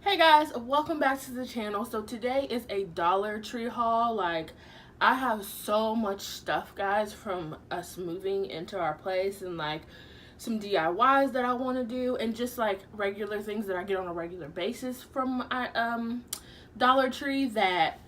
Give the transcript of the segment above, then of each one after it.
Hey guys, welcome back to the channel. So today is a Dollar Tree haul. Like, I have so much stuff, guys, from us moving into our place, and like some DIYs that I want to do, and just like regular things that I get on a regular basis from Dollar Tree that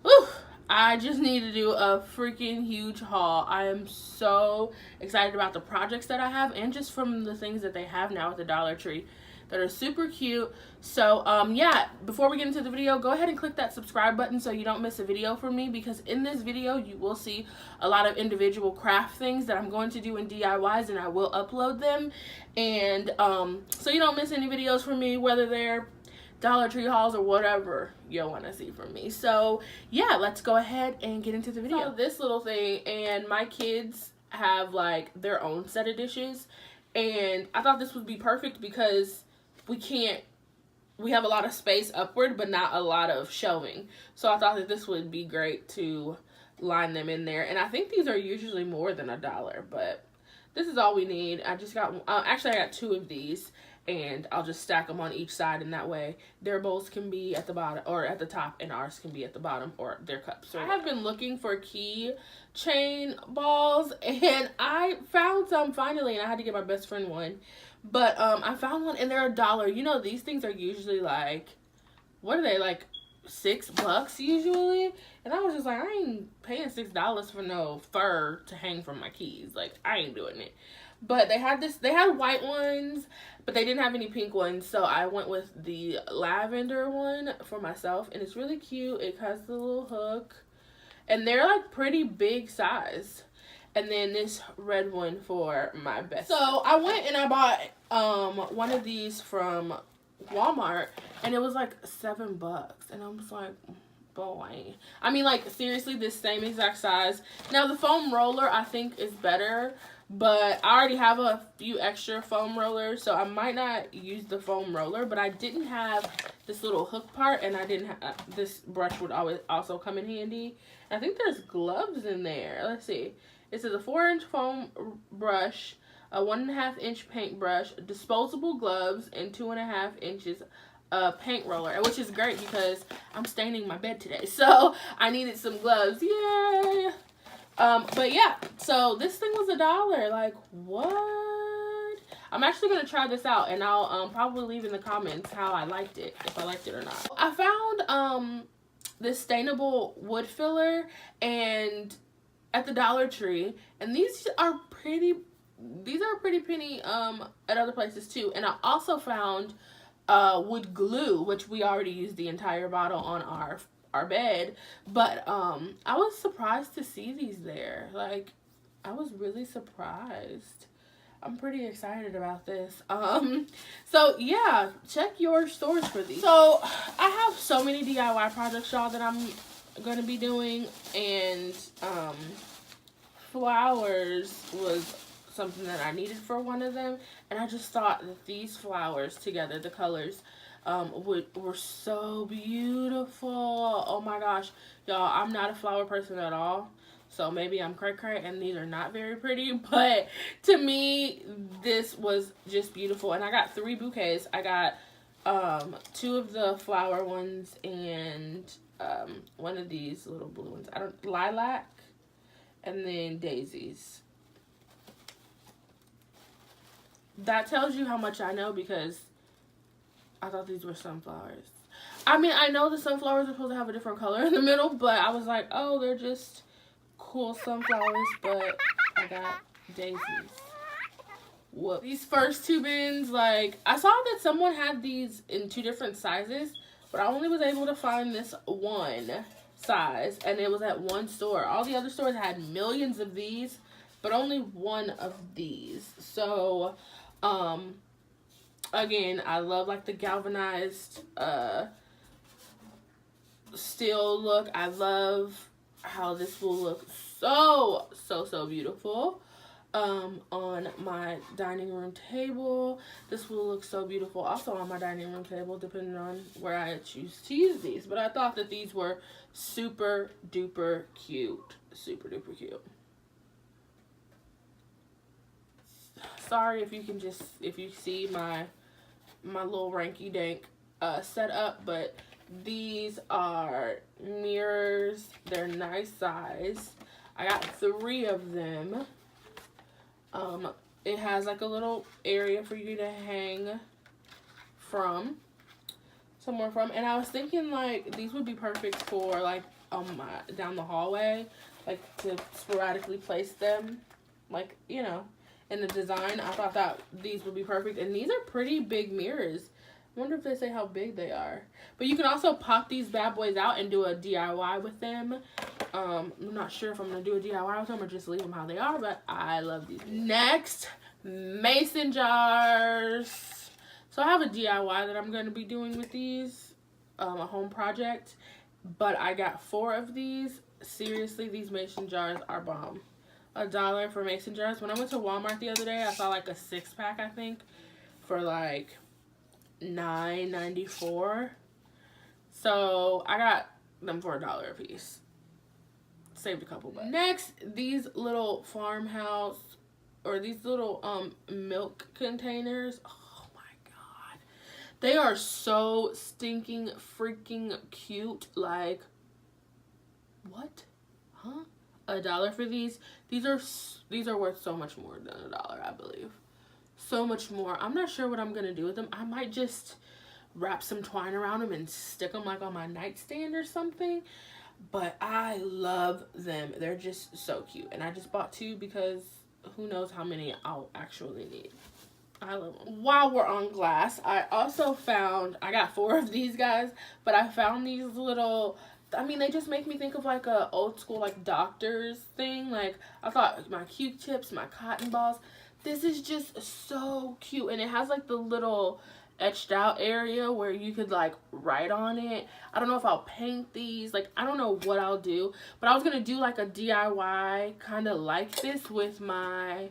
whew, I just need to do a freaking huge haul. I am so excited about the projects that I have, and just from the things that they have now at the Dollar Tree that are super cute. So yeah, before we get into the video, go ahead and click that subscribe button so you don't miss a video from me, because in this video you will see a lot of individual craft things that I'm going to do in DIYs, and I will upload them. And so you don't miss any videos from me, whether they're Dollar Tree hauls or whatever you'll want to see from me. So yeah, let's go ahead and get into the video. So this little thing, and my kids have like their own set of dishes, and I thought this would be perfect because we have a lot of space upward but not a lot of shelving, so I thought that this would be great to line them in there. And I think these are usually more than $1, but this is all we need. I just got actually I got 2 of these, and I'll just stack them on each side, and that way their bowls can be at the bottom or at the top, and ours can be at the bottom, or their cups. I have been looking for key chain balls, and I found some finally, and I had to get my best friend one. But I found one, and they're $1. You know, these things are usually like, what are they, like $6 usually? And I was just like, I ain't paying $6 for no fur to hang from my keys. Like, I ain't doing it. But they had white ones, but they didn't have any pink ones, so I went with the lavender one for myself, and it's really cute. It has the little hook, and they're like pretty big size. And then this red one for my best. So I went and I bought one of these from Walmart, and it was like $7, and I was like, boy. I mean, like, seriously, this same exact size. Now the foam roller I think is better, but I already have a few extra foam rollers, so I might not use the foam roller. But I didn't have this little hook part, and I didn't have this brush would always also come in handy. And I think there's gloves in there. Let's see. It says a 4-inch foam brush, a 1.5-inch paintbrush, disposable gloves, and 2.5 inches paint roller, which is great because I'm staining my bed today, so I needed some gloves. Yay! But yeah, so this thing was $1. Like, what? I'm actually gonna try this out, and I'll probably leave in the comments how I liked it, if I liked it or not. I found this Stainable wood filler and at the Dollar Tree, and these are pretty penny at other places too. And I also found wood glue, which we already used the entire bottle on our bed, but I was surprised to see these there. Like, I was really surprised. I'm pretty excited about this. So yeah, check your stores for these. So I have so many DIY projects, y'all, that I'm gonna be doing, and flowers was something that I needed for one of them, and I just thought that these flowers together, the colors, were so beautiful. Oh my gosh, y'all, I'm not a flower person at all, so maybe I'm cray-cray and these are not very pretty, but to me this was just beautiful. And I got 3 bouquets. I got 2 of the flower ones, and one of these little blue ones, lilac, and then daisies. That tells you how much I know, because I thought these were sunflowers. I mean, I know the sunflowers are supposed to have a different color in the middle, but I was like, oh, they're just cool sunflowers, but I got daisies. Whoop. These first 2 bins, like, I saw that someone had these in 2 different sizes, but I only was able to find this one size, and it was at one store. All the other stores had millions of these, but only one of these. So again, I love like the galvanized steel look. I love how this will look so beautiful on my dining room table. This will look so beautiful also on my dining room table, depending on where I choose to use these. But I thought that these were super duper cute. Super duper cute. Sorry if you see my little ranky dank set up, but these are mirrors. They're nice size. I got 3 of them. It has like a little area for you to hang from, somewhere from, and I was thinking like these would be perfect for like down the hallway, like to sporadically place them, like, you know, in the design. I thought that these would be perfect, and these are pretty big mirrors. I wonder if they say how big they are. But you can also pop these bad boys out and do a DIY with them. I'm not sure if I'm going to do a DIY with them or just leave them how they are, but I love these. Next, mason jars. So I have a DIY that I'm going to be doing with these, a home project. But I got 4 of these. Seriously, these mason jars are bomb. $1 for mason jars. When I went to Walmart the other day, I saw like a 6-pack, I think, for like $9.94. So I got them for $1 a piece. Saved a couple bucks. Next, these little Farmhouse, or these little milk containers. Oh my god, they are so stinking freaking cute. Like, what? Huh? $1 for these. These are worth so much more than $1, I believe. So much more. I'm not sure what I'm gonna do with them. I might just wrap some twine around them and stick them like on my nightstand or something. But I love them. They're just so cute. And I just bought 2 because who knows how many I'll actually need. I love them. While we're on glass, I also found, I got 4 of these guys, but I found these little, I mean, they just make me think of like a old school like doctor's thing. Like, I thought my Q-tips, my cotton balls. This is just so cute. And it has like the little etched out area where you could like write on it. I don't know if I'll paint these. Like, I don't know what I'll do. But I was going to do like a DIY kind of like this with my,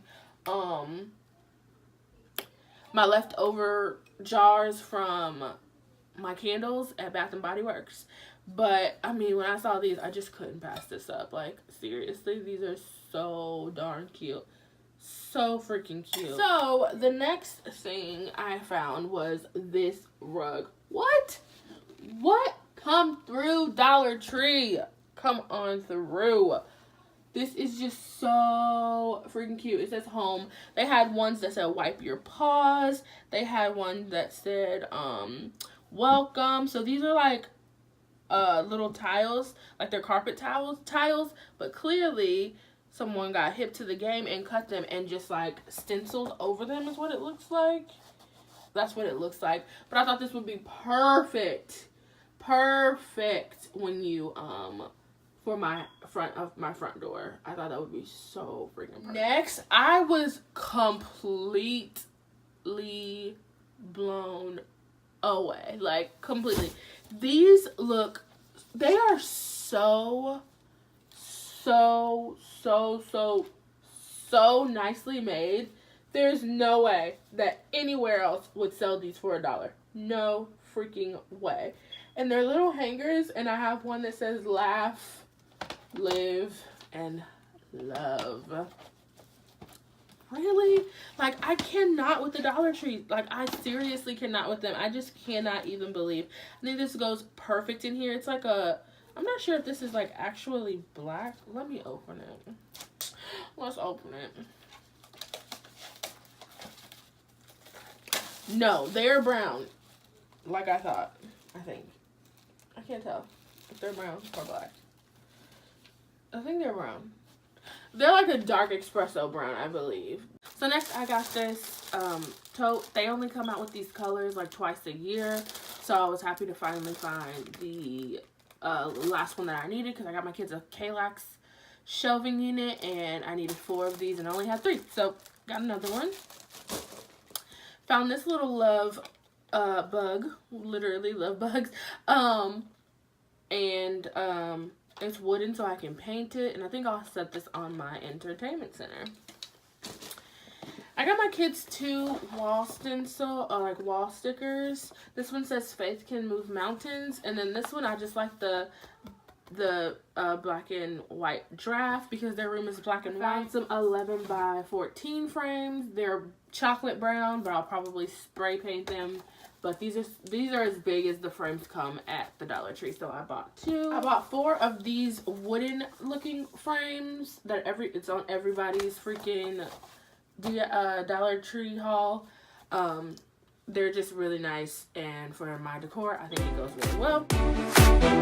my leftover jars from my candles at Bath and Body Works. But, I mean, when I saw these, I just couldn't pass this up. Like, seriously, these are so darn cute. So freaking cute. So, the next thing I found was this rug. What? What? Come through, Dollar Tree. Come on through. This is just so freaking cute. It says home. They had ones that said wipe your paws. They had one that said welcome. So these are like little tiles, like they're carpet tiles, but clearly someone got hip to the game and cut them and just like stenciled over them is what it looks like. That's what it looks like. But I thought this would be perfect when you for my front door. I thought that would be so freaking perfect. Next, I was completely blown away. Like, completely. These look, they are so nicely made. There's no way that anywhere else would sell these for $1. No freaking way. And they're little hangers, and I have one that says laugh, live, and love. Really? Like, I cannot with the Dollar Tree. Like, I seriously cannot with them. I just cannot even believe. I think this goes perfect in here. It's like a, I'm not sure if this is like actually black. Let me open it. Let's open it. No, they're brown. Like I thought. I think. I can't tell if they're brown or black. I think they're brown. They're like a dark espresso brown, I believe. So next I got this tote. They only come out with these colors like twice a year. So I was happy to finally find the last one that I needed because I got my kids a Kallax shelving unit and I needed 4 of these and I only had 3. So got another one. Found this little love bug. Literally love bugs. It's wooden so I can paint it. And I think I'll set this on my entertainment center. I got my kids 2 wall wall stickers. This one says faith can move mountains. And then this one I just like the black and white draft because their room is black and white. Some 11 by 14 frames. They're chocolate brown, but I'll probably spray paint them But these are as big as the frames come at the Dollar Tree. So I bought 2. I bought 4 of these wooden looking frames that it's on everybody's freaking Dollar Tree haul. They're just really nice, and for my decor, I think it goes really well.